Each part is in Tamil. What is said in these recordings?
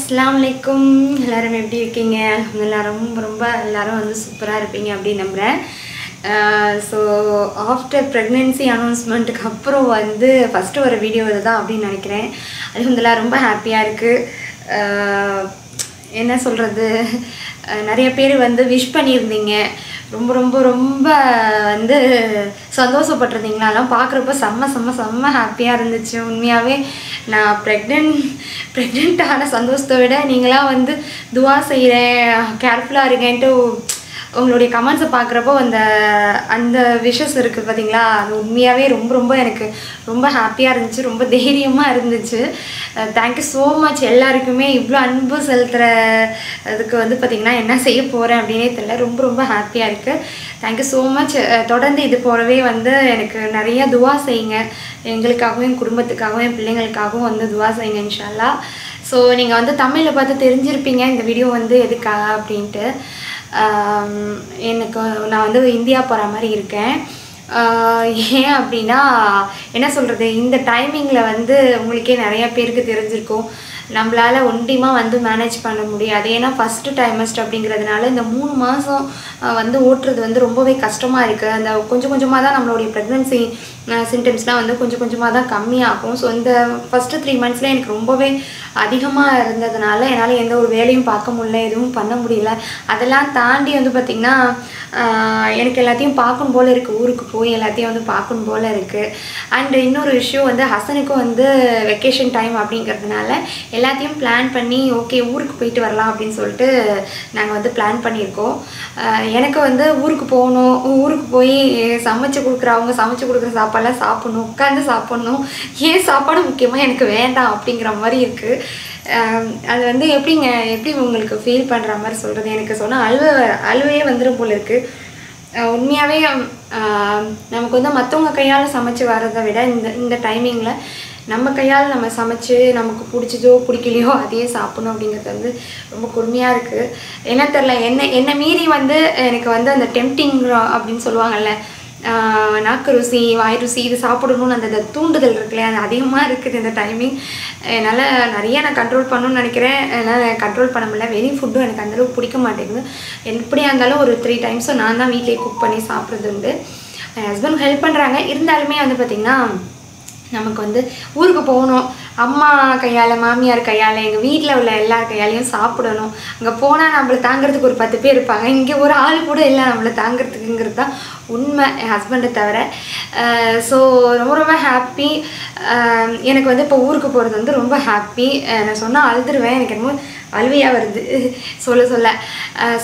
அஸ்ஸலாமு அலைக்கும். எல்லாரும் எப்படி இருக்கீங்க? எல்லாரும் ரொம்ப எல்லாரும் வந்து சூப்பராக இருப்பீங்க அப்படின்னு நம்புகிறேன். ஸோ ஆஃப்டர் ப்ரெக்னென்சி அனௌன்ஸ்மெண்ட்டுக்கு அப்புறம் வந்து ஃபஸ்ட்டு ஒரு வீடியோ இதுதான் அப்படின்னு நினைக்கிறேன். அல்ஹம்துலில்லாஹ் ரொம்ப ஹாப்பியாக இருக்குது. என்ன சொல்கிறது, நிறைய பேர் வந்து விஷ் பண்ணியிருந்தீங்க, ரொம்ப ரொம்ப ரொம்ப வந்து சந்தோஷப்பட்டிருந்தீங்களா, அதெல்லாம் பார்க்குறப்ப செம்ம ஹாப்பியாக இருந்துச்சு. உண்மையாகவே நான் ப்ரெக்னென்ட்டான சந்தோஷத்தை விட நீங்களாம் வந்து துவா செய்கிறேன், கேர்ஃபுல்லாக இருக்கேன்ட்டு உங்களுடைய கமெண்ட்ஸை பார்க்குறப்போ அந்த விஷஸ் இருக்குது பார்த்தீங்களா, அது உண்மையாகவே ரொம்ப எனக்கு ரொம்ப ஹாப்பியாக இருந்துச்சு, ரொம்ப தைரியமாக இருந்துச்சு. தேங்க்யூ ஸோ மச் எல்லாருக்குமே. இவ்வளோ அன்பு செலுத்துகிற அதுக்கு வந்து பார்த்திங்கன்னா என்ன செய்ய போகிறேன் அப்படின்னே தெரியல. ரொம்ப ஹாப்பியாக இருக்குது. Thank you so much. தொடர்ந்து இது போலவே வந்து எனக்கு நிறைய துவா செய்யுங்க, எங்களுக்காகவும் என் குடும்பத்துக்காகவும் என் பிள்ளைங்களுக்காகவும் வந்து துவா செய்யுங்க இன்ஷா அல்லாஹ். ஸோ நீங்கள் வந்து தமிழில் பார்த்து தெரிஞ்சிருப்பீங்க இந்த வீடியோ வந்து எதுக்காக அப்படின்ட்டு. நான் வந்து இந்தியா போகிற மாதிரி இருக்கேன். ஏன் அப்படின்னா என்ன சொல்கிறது, இந்த டைமிங்கில் வந்து உங்களுக்கே நிறையா பேருக்கு தெரிஞ்சிருக்கும், நம்மளால் ஒண்டிமாக வந்து மேனேஜ் பண்ண முடியாது. ஏன்னா ஃபஸ்ட்டு டைமஸ்ட் அப்படிங்கிறதுனால இந்த 3 மாதம் வந்து ஓட்டுறது வந்து ரொம்பவே கஷ்டமாக இருக்குது. அந்த கொஞ்சமாக தான் நம்மளுடைய ப்ரெக்னென்சி சிம்டம்ஸ்லாம் வந்து கொஞ்சமாக தான் கம்மியாகும். ஸோ இந்த ஃபஸ்ட்டு 3 மந்த்ஸில் எனக்கு ரொம்பவே அதிகமாக இருந்ததுனால என்னால் எந்த ஒரு வேலையும் பார்க்க முடியல, எதுவும் பண்ண முடியல. அதெல்லாம் தாண்டி வந்து பார்த்திங்கன்னா எனக்கு எல்லாத்தையும் பார்க்கணும் போல் இருக்குது, ஊருக்கு போய் எல்லாத்தையும் வந்து பார்க்கணும் போல் இருக்குது. அண்டு இன்னொரு விஷயம் வந்து ஹசனுக்கும் வந்து வெக்கேஷன் டைம் அப்படிங்கிறதுனால எல்லாத்தையும் பிளான் பண்ணி ஓகே ஊருக்கு போயிட்டு வரலாம் அப்படின்னு சொல்லிட்டு நாங்கள் வந்து பிளான் பண்ணியிருக்கோம். எனக்கு வந்து ஊருக்கு போகணும், ஊருக்கு போய் சமைச்சு கொடுக்குற சாப்பாடெல்லாம் சாப்பிட்ணும், உட்காந்து சாப்பிட்ணும். ஏன் சாப்பாடு முக்கியமாக எனக்கு வேண்டாம் அப்படிங்கிற மாதிரி இருக்குது. அது வந்து எப்படி உங்களுக்கு ஃபீல் பண்ணுற மாதிரி சொல்கிறது, எனக்கு சொன்னால் அழுவையே வந்துடும் போல் இருக்குது. உண்மையாகவே நமக்கு வந்து மற்றவங்க கையால் சமைச்சு வர்றதை விட இந்த டைமிங்கில் நம்ம கையால் நம்ம சமைச்சு நமக்கு பிடிச்சதோ பிடிக்கலையோ அதையே சாப்பிடணும் அப்படிங்கிறது வந்து ரொம்ப கொடுமையாக இருக்குது. என்ன தெரில, என்னை மீறி வந்து எனக்கு வந்து அந்த டெம்ப்டிங் அப்படின்னு சொல்லுவாங்கள்ல, நாக்கு ருசி வாய் ருசி இது சாப்பிடணும்னு அந்த தூண்டுதல் இருக்குல்லையா, அது அதிகமாக இருக்குது இந்த டைமிங். என்னால் நிறைய நான் கண்ட்ரோல் பண்ணணும்னு நினைக்கிறேன், என்னால் கண்ட்ரோல் பண்ண முடியல. வெளி ஃபுட்டும் எனக்கு அந்தளவுக்கு பிடிக்க மாட்டேங்குது. எப்படியா இருந்தாலும் ஒரு 3 டைம்ஸும் நான் தான் வீட்டிலே குக் பண்ணி சாப்பிட்றது உண்டு. என் ஹஸ்பண்ட் ஹெல்ப் பண்ணுறாங்க. இருந்தாலுமே வந்து பார்த்திங்கன்னா நமக்கு வந்து ஊருக்கு போகணும், அம்மா கையால் மாமியார் கையால் எங்கள் வீட்டில் உள்ள எல்லார் கையாலையும் சாப்பிடணும். அங்கே போனால் நம்மளை தாங்கிறதுக்கு ஒரு 10 பேர் இருப்பாங்க, இங்கே ஒரு ஆள் கூட இல்லை நம்மளை தாங்கிறதுக்குங்கிறது தான் உண்மை, என் ஹஸ்பண்டை தவிர. ஸோ ரொம்ப ஹாப்பி. எனக்கு வந்து இப்போ ஊருக்கு போகிறது வந்து ரொம்ப ஹாப்பி. நான் சொன்னால் அழுதுருவேன், எனக்கு என்னமோ அழுவையாக வருது சொல்ல.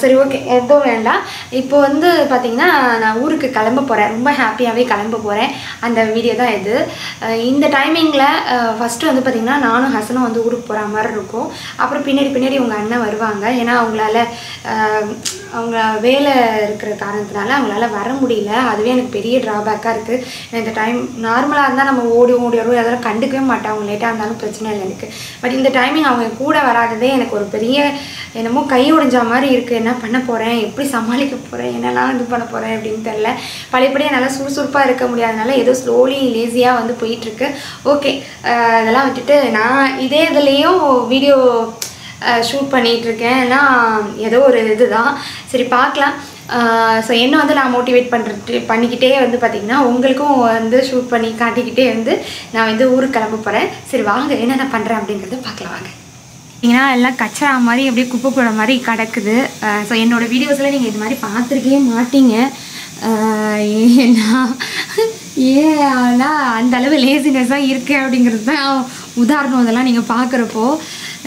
சரி ஓகே, எதுவும் வேண்டாம். இப்போ வந்து பார்த்திங்கன்னா நான் ஊருக்கு கிளம்ப போகிறேன், ரொம்ப ஹாப்பியாகவே கிளம்ப போகிறேன். அந்த வீடியோ தான் இது. இந்த டைமிங்கில் ஃபஸ்ட்டு வந்து பார்த்திங்கன்னா நானும் ஹசனும் வந்து ஊருக்கு போகிற மாதிரி இருக்கும். அப்புறம் பின்னாடி உங்கள் அண்ணன் வருவாங்க. ஏன்னா அவங்க வேலை இருக்கிற காரணத்தினால அவங்களால வர முடியல. அதுவே எனக்கு பெரிய ட்ராபேக்காக இருக்குது. இந்த டைம் நார்மலாக இருந்தால் நம்ம ஓடி வரும், அதெல்லாம் கண்டுக்கவே மாட்டேன், அவங்க லேட்டாக இருந்தாலும் பிரச்சனை இல்லை எனக்கு. பட் இந்த டைமிங் அவங்க கூட வராததே எனக்கு ஒரு பெரிய என்னமோ கை உடைஞ்ச மாதிரி இருக்குது. என்ன பண்ண போகிறேன், எப்படி சமாளிக்க போகிறேன், என்னெல்லாம் இது பண்ண போகிறேன் அப்படின்னு தெரில. பழையபடியாக நல்லா சுறுசுறுப்பாக இருக்க முடியாதனால ஏதோ ஸ்லோலி லேசியாக வந்து போயிட்டுருக்கு. ஓகே, அதெல்லாம் விட்டுட்டு நான் இதுலேயும் வீடியோ ஷூட் பண்ணிகிட்ருக்கேன். ஏன்னா ஏதோ ஒரு இதுதான், சரி பார்க்கலாம். ஸோ என்ன வந்து நான் மோட்டிவேட் பண்ணிக்கிட்டே வந்து பார்த்திங்கன்னா உங்களுக்கும் வந்து ஷூட் பண்ணி காட்டிக்கிட்டே வந்து நான் வந்து ஊருக்கு கிளம்ப போகிறேன். சரி வாங்க என்னென்ன பண்ணுறேன் அப்படிங்கிறத பார்க்கலாம் வாங்க. ஏன்னா எல்லாம் கச்சரா மாதிரி அப்படியே குப்பை போட மாதிரி கிடக்குது. ஸோ என்னோடய வீடியோஸில் நீங்கள் இது மாதிரி பார்த்துருக்கவே மாட்டீங்க. ஏன்னா அந்த அளவு லேசினஸாக இருக்குது அப்படிங்கிறது தான் உதாரணம். அதெல்லாம் நீங்கள் பார்க்குறப்போ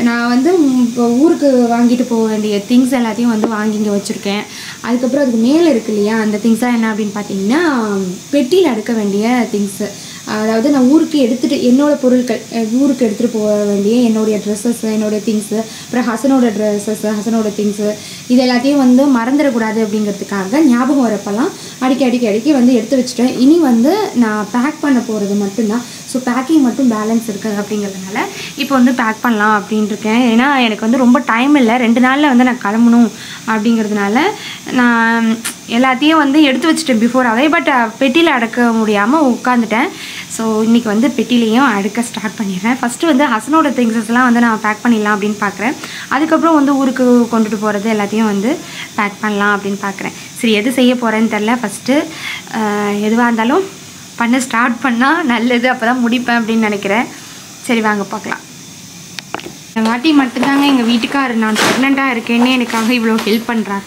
நான் வந்து இப்போ ஊருக்கு வாங்கிட்டு போக வேண்டிய திங்ஸ் எல்லாத்தையும் வந்து வாங்கி இங்கே வச்சுருக்கேன். அதுக்கப்புறம் அதுக்கு மேலே இருக்கு இல்லையா, அந்த திங்ஸாக என்ன அப்படின்னு பார்த்தீங்கன்னா பெட்டியில் அடுக்க வேண்டிய திங்ஸு. அதாவது நான் ஊருக்கு என்னோடய பொருட்கள் ஊருக்கு எடுத்துகிட்டு போக வேண்டிய என்னுடைய ட்ரெஸ்ஸஸ், என்னோடய திங்ஸு, அப்புறம் ஹசனோட ட்ரெஸ்ஸஸ்ஸு, ஹசனோட திங்ஸு, இது எல்லாத்தையும் வந்து மறந்துடக்கூடாது அப்படிங்கிறதுக்காக ஞாபகம் வரப்பெல்லாம் அடிக்கடி வந்து எடுத்து வச்சுட்டேன். இனி வந்து நான் பேக் பண்ண போகிறது மட்டும்தான். ஸோ பேக்கிங் மட்டும் பேலன்ஸ் இருக்குது அப்படிங்கிறதுனால இப்போ வந்து பேக் பண்ணலாம் அப்படின்ட்டுருக்கேன். ஏன்னா எனக்கு வந்து ரொம்ப டைம் இல்லை, 2 நாளில் வந்து நான் கிளம்பணும் அப்படிங்கிறதுனால நான் எல்லாத்தையும் வந்து எடுத்து வச்சுட்டேன் பிஃபோராகவே. பட் பெட்டியில் அடக்க முடியாமல் உட்காந்துட்டேன். ஸோ இன்றைக்கி வந்து பெட்டிலையும் அடுக்க ஸ்டார்ட் பண்ணிடுறேன். ஃபஸ்ட்டு வந்து ஹசனோட திங்ஸஸ்லாம் வந்து நான் பேக் பண்ணிடலாம் அப்படின்னு பார்க்குறேன். அதுக்கப்புறம் வந்து ஊருக்கு கொண்டுட்டு போகிறது எல்லாத்தையும் வந்து பேக் பண்ணலாம் அப்படின்னு பார்க்குறேன். சரி, எது செய்ய போகிறேன்னு தெரில. ஃபஸ்ட்டு எதுவாக இருந்தாலும் பண்ண ஸ்டார்ட் பண்ணால் நல்லது, அப்போ தான் முடிப்பேன் அப்படின்னு நினைக்கிறேன். சரி, வாங்க பார்க்கலாம். இந்த வாட்டி மட்டும்தாங்க எங்கள் வீட்டுக்காரர் நான் ப்ரெக்னெண்ட்டாக இருக்கேன்னு எனக்காக இவ்வளோ ஹெல்ப் பண்ணுறாரு.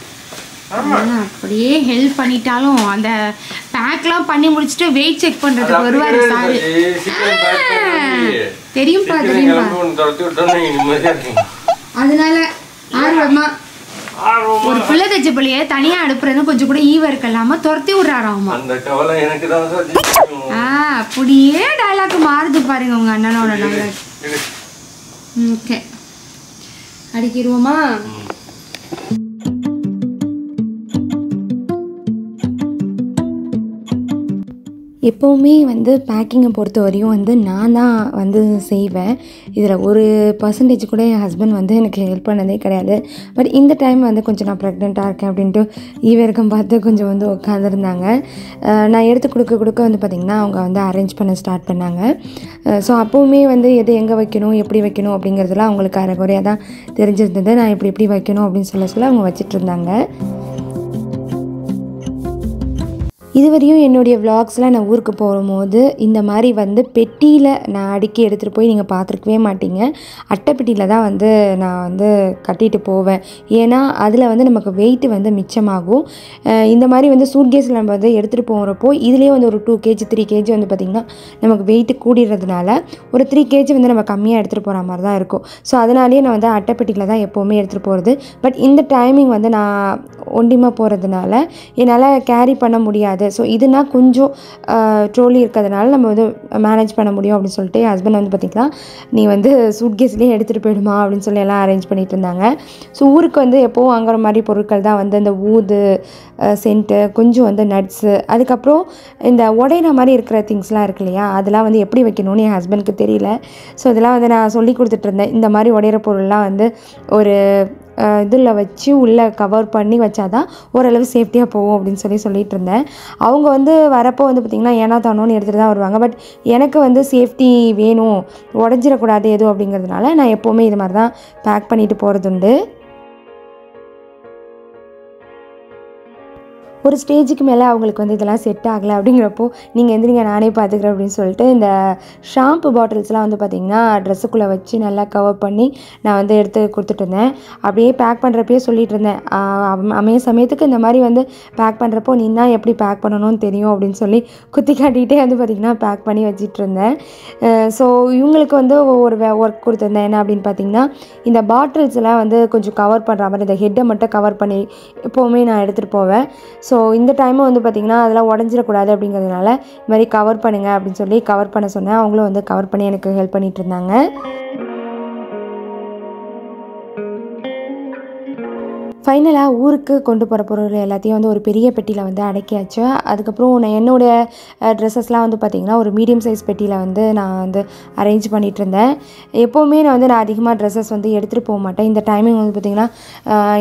அப்படியே ஹெல்ப் பண்ணிட்டாலும் அந்த பேக்லாம் பண்ணி முடிச்சுட்டு வெயிட் செக் பண்ணுறதுக்கு வருவார் சார். தெரியும்ப்பா தெரியும்ப்பா, அதனால ஆர்வமா ஒரு பிள்ளை தச்ச பிள்ளைய தனியாக அனுப்புறதுன்னு கொஞ்சம் கூட ஈவ இருக்கலாம துரத்தி விட்றாராமா. அப்படியே டைலாக் மாறுது பாருங்க உங்கள் அண்ணனோட டைலாக். ஓகே, அடிக்கிடுவோமா? எப்போவுமே வந்து பேக்கிங்கை பொறுத்த வரையும் வந்து நான் தான் வந்து செய்வேன். இதில் ஒரு பர்சன்டேஜ் கூட என் ஹஸ்பண்ட் வந்து எனக்கு ஹெல்ப் பண்ணதே கிடையாது. பட் இந்த டைம் வந்து கொஞ்சம் நான் ப்ரெக்னெண்ட்டாக இருக்கேன் அப்படின்ட்டு ஈவருக்கம் பார்த்து கொஞ்சம் வந்து உட்காந்துருந்தாங்க. நான் எடுத்து கொடுக்க வந்து பார்த்திங்கன்னா அவங்க வந்து அரேஞ்ச் பண்ண ஸ்டார்ட் பண்ணாங்க. ஸோ அப்போவுமே வந்து எது எங்கே வைக்கணும், எப்படி வைக்கணும் அப்படிங்கிறதுலாம் அவங்களுக்கு அரைகுறையாக தான் தெரிஞ்சிருந்தது. நான் எப்படி வைக்கணும் அப்படின்னு சொல்ல அவங்க வச்சிட்டு இருந்தாங்க. இதுவரையும் என்னுடைய விலாக்ஸில் நான் ஊருக்கு போகும்போது இந்த மாதிரி வந்து பெட்டியில் நான் அடுக்கி எடுத்துகிட்டு போய் நீங்கள் பார்த்துருக்கவே மாட்டீங்க. அட்டைப்பெட்டியில் தான் வந்து நான் வந்து கட்டிட்டு போவேன். ஏன்னா அதில் வந்து நமக்கு வெயிட்டு வந்து மிச்சமாகும். இந்த மாதிரி வந்து சூட்கேஸில் நம்ம வந்து எடுத்துகிட்டு போகிறப்போ இதுலேயே வந்து ஒரு 2 kg 3 kg வந்து பார்த்திங்கன்னா நமக்கு வெயிட்டு கூடிடுறதுனால ஒரு 3 kg வந்து நம்ம கம்மியாக எடுத்துகிட்டு போகிற மாதிரி தான் இருக்கும். ஸோ அதனாலேயே நான் வந்து அட்டைப்பெட்டியில் தான் எப்போவுமே எடுத்துகிட்டு போகிறது. பட் இந்த டைமிங் வந்து நான் ஒண்டிமா போகிறதுனால என்னால் கேரி பண்ண முடியாது. ஸோ இதுனா கொஞ்சம் ட்ரோலி இருக்கிறதுனால நம்ம வந்து மேனேஜ் பண்ண முடியும் அப்படின்னு சொல்லிட்டு என் ஹஸ்பண்ட் வந்து பார்த்திங்கன்னா நீ வந்து சூட்கேஸ்லேயே எடுத்துகிட்டு போயிடுமா அப்படின்னு சொல்லி எல்லாம் அரேஞ்ச் பண்ணிகிட்டு இருந்தாங்க. ஸோ ஊருக்கு வந்து எப்போவும் வாங்குற மாதிரி பொருட்கள் தான் வந்து இந்த ஊது, சென்ட்டு, கொஞ்சம் வந்து நட்ஸு, அதுக்கப்புறம் இந்த உடையிற மாதிரி இருக்கிற திங்ஸ்லாம் இருக்கு இல்லையா, அதெல்லாம் வந்து எப்படி வைக்கணும்னு என் ஹஸ்பண்டுக்கு தெரியல. ஸோ இதெல்லாம் வந்து நான் சொல்லி கொடுத்துட்ருந்தேன். இந்த மாதிரி உடையிற பொருள்லாம் வந்து ஒரு இதில் வச்சு உள்ளே கவர் பண்ணி வச்சாதான் ஓரளவு சேஃப்டியாக போகும் அப்படின்னு சொல்லிட்டு இருந்தேன். அவங்க வந்து வரப்போ வந்து பார்த்திங்கன்னா ஏன்னா தானோன்னு எடுத்துகிட்டு தான் வருவாங்க. பட் எனக்கு வந்து சேஃப்டி வேணும், உடஞ்சிடக்கூடாது எதுவும் அப்படிங்கிறதுனால நான் எப்போவுமே இது மாதிரி தான் பேக் பண்ணிட்டு போகிறது உண்டு. ஒரு ஸ்டேஜுக்கு மேலே அவங்களுக்கு வந்து இதெல்லாம் செட் ஆகலை அப்படிங்கிறப்போ நீங்கள் எந்திரிங்க நானே பார்த்துக்கிறேன் அப்படின்னு சொல்லிட்டு இந்த ஷாம்பு பாட்டில்ஸ்லாம் வந்து பார்த்திங்கன்னா ட்ரெஸ்ஸுக்குள்ளே வச்சு நல்லா கவர் பண்ணி நான் வந்து எடுத்து கொடுத்துட்டு இருந்தேன். அப்படியே பேக் பண்ணுறப்பயே சொல்லிட்டு இருந்தேன், அமைய சமயத்துக்கு இந்த மாதிரி வந்து பேக் பண்ணுறப்போ நீனா எப்படி பேக் பண்ணணும்னு தெரியும் அப்படின்னு சொல்லி குத்தி காட்டிகிட்டே வந்து பார்த்திங்கன்னா பேக் பண்ணி வச்சிட்டு இருந்தேன். ஸோ இவங்களுக்கு வந்து ஒரு ஒர்க் கொடுத்துருந்தேன். என்ன அப்படின்னு பார்த்திங்கன்னா இந்த பாட்டில்ஸ்லாம் வந்து கொஞ்சம் கவர் பண்ணுற மாதிரி இந்த ஹெட்டை மட்டும் கவர் பண்ணி எப்போவுமே நான் எடுத்துகிட்டு போவேன். ஸோ இந்த டைமும் வந்து பார்த்திங்கன்னா அதெல்லாம் உடஞ்சிடக்கூடாது அப்படிங்கிறதுனால இது மாதிரி கவர் பண்ணுங்கள் அப்படின்னு சொல்லி கவர் பண்ண சொன்னேன். அவங்களும் வந்து கவர் பண்ணி எனக்கு ஹெல்ப் பண்ணிகிட்டு இருந்தாங்க. ஃபைனலாக ஊருக்கு கொண்டு போகிற பொருள் எல்லாத்தையும் வந்து ஒரு பெரிய பெட்டியில் வந்து அடக்கியாச்சு. அதுக்கப்புறம் நான் என்னோடய ட்ரெஸ்ஸஸ்லாம் வந்து பார்த்திங்கன்னா ஒரு மீடியம் சைஸ் பெட்டியில் வந்து நான் வந்து அரேஞ்ச் பண்ணிகிட்டு இருந்தேன். எப்போவுமே நான் வந்து அதிகமாக ட்ரெஸ்ஸஸ் வந்து எடுத்துகிட்டு போக மாட்டேன். இந்த டைமிங் வந்து பார்த்திங்கன்னா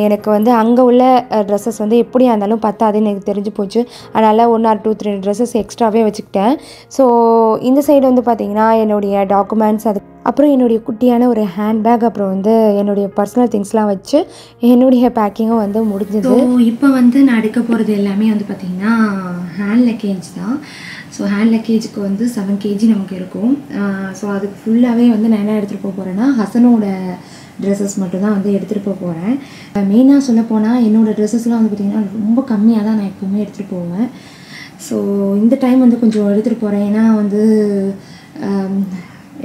எனக்கு வந்து அங்கே உள்ள ட்ரெஸ்ஸஸ் வந்து எப்படியா இருந்தாலும் பத்தாதுன்னு எனக்கு தெரிஞ்சு போச்சு. அதனால் 1 or 2 3 ட்ரெஸ்ஸஸ் எக்ஸ்ட்ராவே வச்சுக்கிட்டேன். ஸோ இந்த சைடு வந்து பார்த்திங்கன்னா என்னுடைய டாக்குமெண்ட்ஸ், அப்புறம் என்னுடைய குட்டியான ஒரு ஹேண்ட்பேக், அப்புறம் வந்து என்னுடைய பர்சனல் திங்ஸ்லாம் வச்சு என்னுடைய பேக்கிங்கும் வந்து முடிஞ்சது. இப்போ வந்து நான் எடுக்க போகிறது எல்லாமே வந்து பார்த்திங்கன்னா ஹேண்ட் லக்கேஜ் தான். ஸோ ஹேண்ட் லக்கேஜுக்கு வந்து 7 kg நமக்கு இருக்கும். ஸோ அதுக்கு ஃபுல்லாகவே வந்து நான் என்ன எடுத்துகிட்டு போக போகிறேன்னா ஹசனோட ட்ரெஸ்ஸஸ் மட்டும் தான் வந்து எடுத்துகிட்டு போக போகிறேன். மெயினாக சொல்ல போனால் என்னோடய ட்ரெஸ்ஸஸ்லாம் வந்து பார்த்திங்கன்னா ரொம்ப கம்மியாக தான் நான் எப்போவுமே எடுத்துகிட்டு போவேன். ஸோ இந்த டைம் வந்து கொஞ்சம் எடுத்துகிட்டு போகிறேன். ஏன்னா வந்து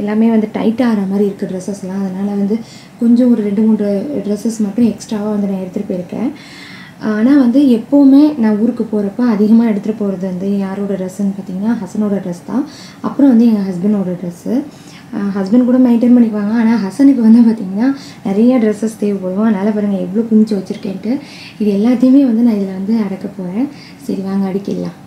எல்லாமே வந்து டைட்டாக ஆகிற மாதிரி இருக்குது ட்ரெஸ்ஸஸ்லாம். அதனால் வந்து கொஞ்சம் ஒரு 2-3 ட்ரெஸ்ஸஸ் மட்டும் எக்ஸ்ட்ராவாக வந்து நான் எடுத்துகிட்டு போயிருக்கேன். ஆனால் வந்து எப்போவுமே நான் ஊருக்கு போகிறப்ப அதிகமாக எடுத்துகிட்டு போகிறது வந்து யாரோட ட்ரெஸ்ஸுன்னு பார்த்திங்கன்னா ஹசனோட ட்ரெஸ் தான். அப்புறம் வந்து எங்கள் ஹஸ்பண்டோட ட்ரெஸ்ஸு. ஹஸ்பண்ட் கூட மெயின்டைன் பண்ணிக்குவாங்க. ஆனால் ஹசனுக்கு வந்து பார்த்திங்கன்னா நிறைய ட்ரெஸ்ஸஸ் தேவைப்படும். அதனால் பாருங்கள் எவ்வளோ குஞ்சு வச்சுருக்கேன்ட்டு. இது எல்லாத்தையுமே வந்து நான் இதில் வந்து அடக்க போகிறேன். சரி வாங்க அடிக்கலாம்.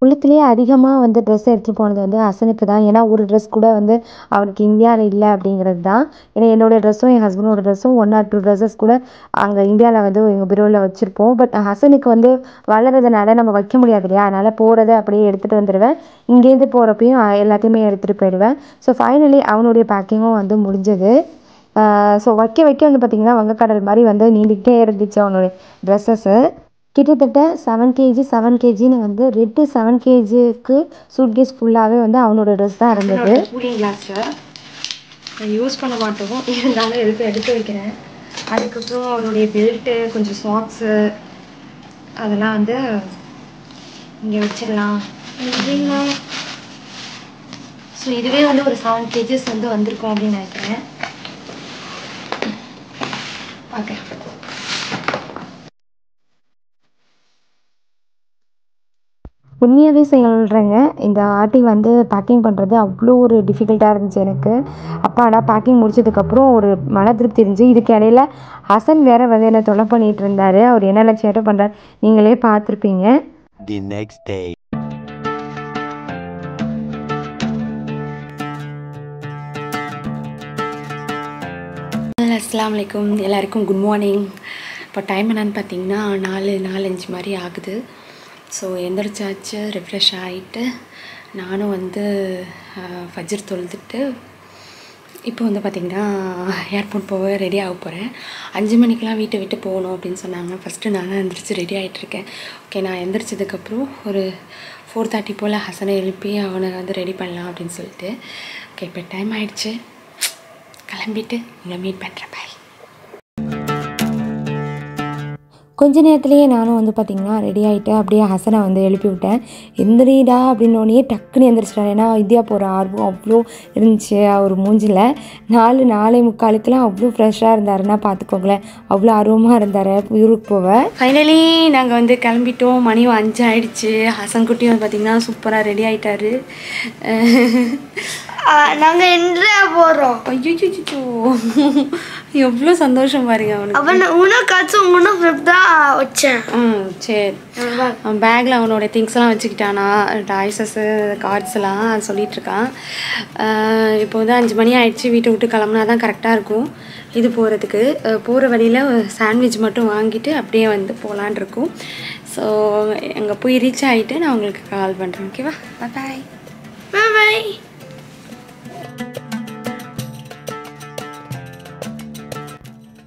உள்ளத்துலேயே அதிகமாக வந்து ட்ரெஸ் எடுத்துகிட்டு போனது வந்து ஹசனுக்கு தான். ஏன்னா ஒரு ட்ரெஸ் கூட வந்து அவனுக்கு இந்தியாவில் இல்லை அப்படிங்கிறது தான். ஏன்னா என்னோடய ட்ரெஸ்ஸும் என் ஹஸ்பண்டோட ட்ரெஸ்ஸும் 1 or 2 ட்ரெஸ்ஸஸ் கூட அங்கே இந்தியாவில் வந்து எங்கள் பீரோவில் வச்சுருப்போம். பட் ஹசனுக்கு வந்து வளர்கிறதுனால நம்ம வைக்க முடியாது இல்லையா, அதனால் போகிறத அப்படியே எடுத்துகிட்டு வந்துடுவேன். இங்கேருந்து போகிறப்பையும் எல்லாத்தையுமே எடுத்துகிட்டு போயிடுவேன். ஸோ ஃபைனலி அவனுடைய பேக்கிங்கும் வந்து முடிஞ்சது. ஸோ வைக்க வந்து பார்த்திங்கன்னா வங்கக்கடல் மாதிரி வந்து நீண்டுக்கிட்டே இருந்துச்சு அவனுடைய ட்ரெஸ்ஸஸ்ஸு. கிட்டத்தட்ட 7 kgன்னு வந்து ரெட்டு 7 kgக்கு சூட்கேஸ் ஃபுல்லாகவே வந்து அவனோட ட்ரெஸ் தான் இருந்தது. கூலிங் கிளாஸை யூஸ் பண்ண மாட்டோம், இருந்தாலும் எடுத்து வைக்கிறேன். அதுக்கப்புறம் அவனுடைய பெல்ட்டு, கொஞ்சம் சாக்ஸு அதெல்லாம் வந்து இங்கே வச்சிடலாம் அப்படின்னா. ஸோ இதுவே வந்து ஒரு 7 kgs வந்து வந்திருக்கும் அப்படின்னு நினைக்கிறேன். ஓகே, உண்மையாகவே சொல்கிறேங்க, இந்த வாட்டி வந்து பேக்கிங் பண்ணுறது அவ்வளோ ஒரு டிஃபிகல்ட்டாக இருந்துச்சு எனக்கு. அப்பாடா பேக்கிங் முடிச்சதுக்கப்புறம் ஒரு மன திருப்தி இருந்துச்சு. இதுக்கு இடையில ஹசன் வேறு வந்து என்னை தொலை பண்ணிகிட்டு இருந்தார். அவர் என்னென்ன சேட்டை பண்ணுறாரு நீங்களே பார்த்துருப்பீங்க. The next day. அஸ்ஸலாமு அலைக்கும், எல்லாருக்கும் குட் மார்னிங். இப்போ டைம் என்னென்னு பார்த்தீங்கன்னா 4:05 மாதிரி ஆகுது. ஸோ எந்திரிச்சாச்சு, ரிஃப்ரெஷ் ஆகிட்டு நானும் வந்து ஃபஜ்ர் தொழுதுட்டு இப்போ வந்து பார்த்திங்கன்னா ஏர்போர்ட் போக ரெடி ஆக போகிறேன். 5 மணிக்கெலாம் வீட்டை விட்டு போகணும் அப்படின்னு சொன்னாங்க. ஃபஸ்ட்டு நான் தான் எந்திரிச்சு ரெடி ஆகிட்டுருக்கேன். ஓகே, நான் எந்திரிச்சதுக்கப்புறம் ஒரு 4:30 போல் ஹசனை எழுப்பி அவனை வந்து ரெடி பண்ணலாம் அப்படின்னு சொல்லிட்டு. ஓகே, இப்போ டைம் ஆகிடுச்சு, கிளம்பிட்டு உங்களை மீட் பண்ணுறேன். பாய். கொஞ்ச நேரத்துலேயே நானும் வந்து பார்த்திங்கன்னா ரெடி ஆகிட்டு அப்படியே ஹசனை வந்து எழுப்பி விட்டேன். எந்திரிடா அப்படின்னோடனே டக்குன்னு எந்திரிச்சிட்டான். ஏன்னா இந்தியா போகிற ஆர்வம் அவ்வளோ இருந்துச்சு அவர் மூஞ்சில். 4:45க்கெலாம் அவ்வளோ ஃப்ரெஷ்ஷாக இருந்தாருன்னா பார்த்துக்கோங்களேன், அவ்வளோ ஆர்வமாக இருந்தார் ஊருக்கு போக. ஃபைனலி நாங்கள் வந்து கிளம்பிட்டோம். மணி 5 ஆகிடுச்சு. ஹசன் குட்டி வந்து பார்த்திங்கன்னா சூப்பராக ரெடி ஆகிட்டாரு. நாங்கள் என்ற போகிறோம். ஐயோ, எவ்வளோ சந்தோஷம் பாருங்க அவனுக்கு. அவன் உனக்காச்சும் தான் வச்சேன். சரி, அவன் பேக்கில் அவனோட திங்ஸ்லாம் வச்சுக்கிட்டானா, டாய்ஸஸ்ஸு, கார்ட்ஸ்லாம் சொல்லிகிட்ருக்கான். இப்போ வந்து 5 மணி ஆகிடுச்சு. வீட்டை விட்டு கிளம்புனா தான் கரெக்டாக இருக்கும் இது போகிறதுக்கு. போகிற வழியில் சாண்ட்விச் மட்டும் வாங்கிட்டு அப்படியே வந்து போகலான் இருக்கும். ஸோ அங்கே போய் ரீச் ஆகிட்டு நான் உங்களுக்கு கால் பண்ணுறேன். ஓகேவா? பாய் பாய்.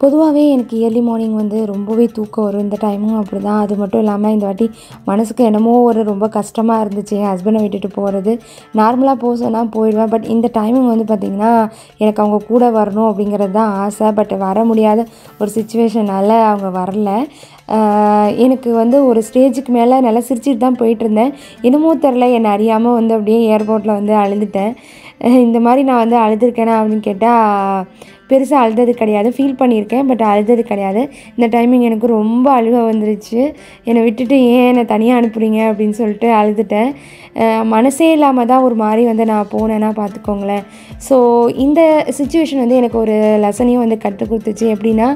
பொதுவாகவே எனக்கு இயர்லி மார்னிங் வந்து ரொம்பவே தூக்கம் வரும். இந்த டைமும் அப்படி தான். அது மட்டும் இல்லாமல் இந்த வாட்டி மனசுக்கு என்னமோ ஒரு ரொம்ப கஷ்டமாக இருந்துச்சு என் ஹஸ்பண்டை விட்டுட்டு போகிறது. நார்மலாக போக சொன்னால் போயிடுவேன். பட் இந்த டைமிங் வந்து பார்த்திங்கன்னா எனக்கு அவங்க கூட வரணும் அப்படிங்கிறது தான் ஆசை. பட் வர முடியாத ஒரு சிச்சுவேஷனால் அவங்க வரல. எனக்கு வந்து ஒரு ஸ்டேஜுக்கு மேலே நல்லா சிரிச்சிட்டு தான் போயிட்டுருந்தேன். என்னமோ தெரில, என்னை அறியாமல் வந்து அப்படியே ஏர்போர்ட்டில் வந்து அழுதுட்டேன். இந்த மாதிரி நான் வந்து அழுதுருக்கேனா அப்படின்னு கேட்டால் பெருசாக அழுதது கிடையாது. ஃபீல் பண்ணியிருக்கேன், பட் அழுதது கிடையாது. இந்த டைமிங் எனக்கு ரொம்ப அழுகை வந்துருச்சு. என்னை விட்டுட்டு ஏன் என்னை தனியாக அனுப்புகிறீங்க அப்படின்னு சொல்லிட்டு அழுதுட்டேன். மனசே இல்லாமல் தான் ஒரு மாதிரி வந்து நான் போனேன்னா பார்த்துக்கோங்களேன். ஸோ இந்த சிச்சுவேஷன் வந்து எனக்கு ஒரு லெசனையும் வந்து கற்றுக் கொடுத்துச்சு. எப்படின்னா,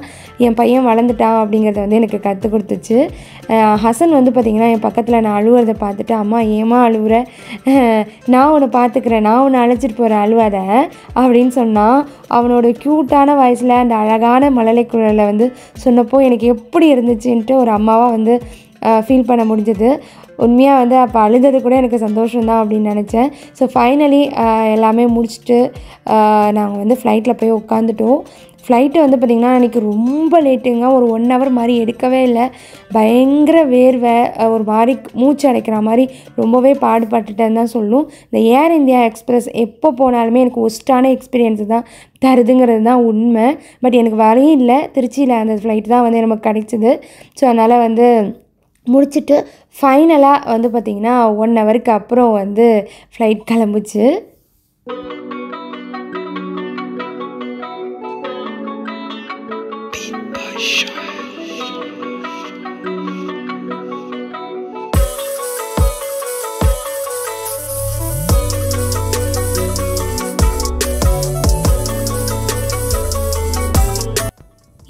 என் பையன் வளர்ந்துட்டான் அப்படிங்கிறத வந்து எனக்கு கற்றுக் கொடுத்துச்சு. ஹசன் வந்து பார்த்திங்கன்னா என் பக்கத்தில் நான் அழுவுறதை பார்த்துட்டு, அம்மா ஏமா அழுவுற, நான் உன்னை பார்த்துக்கிறேன், நான் உன்னை அழைச்சிட்டு போகிறேன், அழுவாத அப்படின்னு சொன்னான். அவனோட க்யூட்டான வாய்ஸில் அந்த அழகான மழலை குரலில் வந்து சொன்னப்போ எனக்கு எப்படி இருந்துச்சுன்ட்டு ஒரு அம்மாவாக வந்து ஃபீல் பண்ண முடிஞ்சது. உண்மையாக வந்து அப்போ அழுதது கூட எனக்கு சந்தோஷம்தான் அப்படின்னு நினச்சேன். ஸோ ஃபைனலி எல்லாமே முடிச்சுட்டு நாங்கள் வந்து ஃப்ளைட்டில் போய் உட்காந்துட்டோம். ஃப்ளைட்டு வந்து பார்த்திங்கன்னா அன்றைக்கி ரொம்ப லேட்டுங்க. ஒரு 1 hour மாதிரி எடுக்கவே இல்லை. பயங்கர வேர்வை, ஒரு மாதிரி மூச்சு அடைக்கிற மாதிரி ரொம்பவே பாடுபட்டுட்டேன்னு தான் சொல்லணும். இந்த ஏர் இந்தியா எக்ஸ்பிரஸ் எப்போ போனாலுமே எனக்கு ஒஸ்ட்டான எக்ஸ்பீரியன்ஸு தான் தருதுங்கிறது தான் உண்மை. பட் எனக்கு வரையும் இல்லை, திருச்சியில் அந்த ஃப்ளைட் தான் வந்து நமக்கு கிடைச்சிது. ஸோ அதனால் வந்து முடிச்சுட்டு ஃபைனலாக வந்து பார்த்திங்கன்னா 1 hourக்கு அப்புறம் வந்து ஃப்ளைட் கிளம்புச்சு.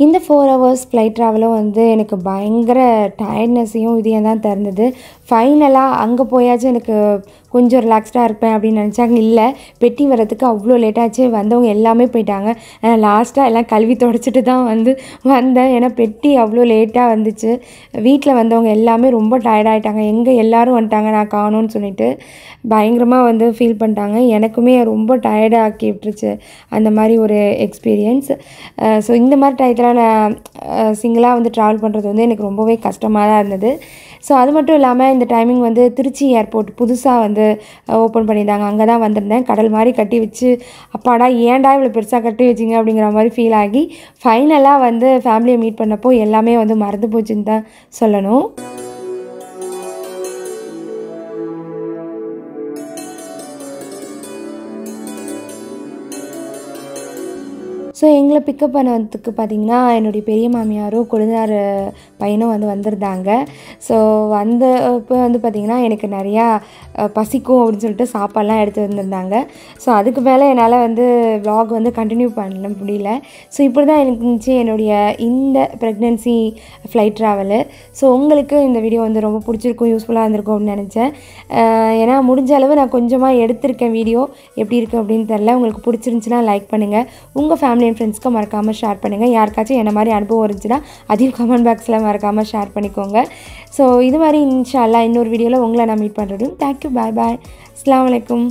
இந்த 4 hours ஃப்ளைட் ட்ராவலும் வந்து எனக்கு பயங்கர டயர்ட்னஸையும் இதையும் தான் தருந்தது. ஃபைனலாக அங்கே போயாச்சும் எனக்கு கொஞ்சம் ரிலாக்ஸ்டாக இருப்பேன் அப்படின்னு நினச்சாங்க. இல்லை, பெட்டி வரதுக்கு அவ்வளோ லேட்டாச்சு. வந்தவங்க எல்லாமே போயிட்டாங்க. லாஸ்ட்டாக எல்லாம் கழுவி தொடச்சிட்டு தான் வந்தேன். ஏன்னா பெட்டி அவ்வளோ லேட்டாக வந்துச்சு. வீட்டில் வந்தவங்க எல்லாமே ரொம்ப டயர்டாகிட்டாங்க. எங்கே எல்லோரும் வந்துட்டாங்க நான் காணோன்னு சொல்லிட்டு பயங்கரமாக ஃபீல் பண்ணிட்டாங்க. எனக்குமே ரொம்ப டயர்டாக ஆக்கி விட்டுருச்சு அந்த மாதிரி ஒரு எக்ஸ்பீரியன்ஸ். ஸோ இந்த மாதிரி டயத்தில் நான் சிங்கிளாக ட்ராவல் பண்ணுறது எனக்கு ரொம்பவே கஷ்டமாக தான் இருந்தது. ஸோ அது மட்டும் இல்லாமல் இந்த டைமிங் திருச்சி ஏர்போர்ட் புதுசாக ஓப்பன் பண்ணியிருந்தாங்க. அங்கே தான் வந்திருந்தேன். கடல் மாதிரி கட்டி வச்சு, அப்பாடா ஏன்டா இவ்வளோ பெருசாக கட்டி வச்சிங்க அப்படிங்கிற மாதிரி ஃபீல் ஆகி ஃபைனலாக ஃபேமிலியை மீட் பண்ணப்போ எல்லாமே மறந்து போச்சுன்னு தான் சொல்லணும். ஸோ எங்களை பிக்கப் பண்ணதுக்கு பார்த்திங்கன்னா என்னுடைய பெரிய மாமியாரும் கொழுந்தார் பையனும் வந்திருந்தாங்க. ஸோ இப்போ பார்த்திங்கன்னா எனக்கு நிறையா பசிக்கும் அப்படின்னு சொல்லிட்டு சாப்பாடெலாம் எடுத்து வந்திருந்தாங்க. ஸோ அதுக்கு மேலே என்னால் vlog கண்டினியூ பண்ண முடியல. ஸோ இப்படி தான் எனக்கு இருந்துச்சு என்னுடைய இந்த ப்ரெக்னென்சி ஃப்ளைட் ட்ராவலு. ஸோ உங்களுக்கு இந்த வீடியோ ரொம்ப பிடிச்சிருக்கும், யூஸ்ஃபுல்லாக இருந்திருக்கும் அப்படின்னு நினச்சேன். ஏன்னா முடிஞ்ச அளவு நான் கொஞ்சமாக எடுத்திருக்கேன் வீடியோ. எப்படி இருக்குது அப்படின்னு தெரில. உங்களுக்கு பிடிச்சிருந்துச்சுன்னா லைக் பண்ணுங்கள். உங்கள் ஃபேமிலி அண்ட் ஃப்ரெண்ட்ஸ்க்கு மறக்காமல் ஷேர் பண்ணுங்கள். யாருக்காச்சும் என்ன மாதிரி அனுபவம் இருந்துச்சுன்னா அதையும் கமெண்ட் பாக்ஸில் மறக்காமல் ஷேர் பண்ணிக்கோங்க. ஸோ இது மாதிரி இன்ஷா அல்லாஹ் இன்னொரு வீடியோவில் உங்களை நான் மீட் பண்ணுறதும். தேங்க்யூ, பாய் பாய், அஸ்ஸலாமு அலைக்கும்.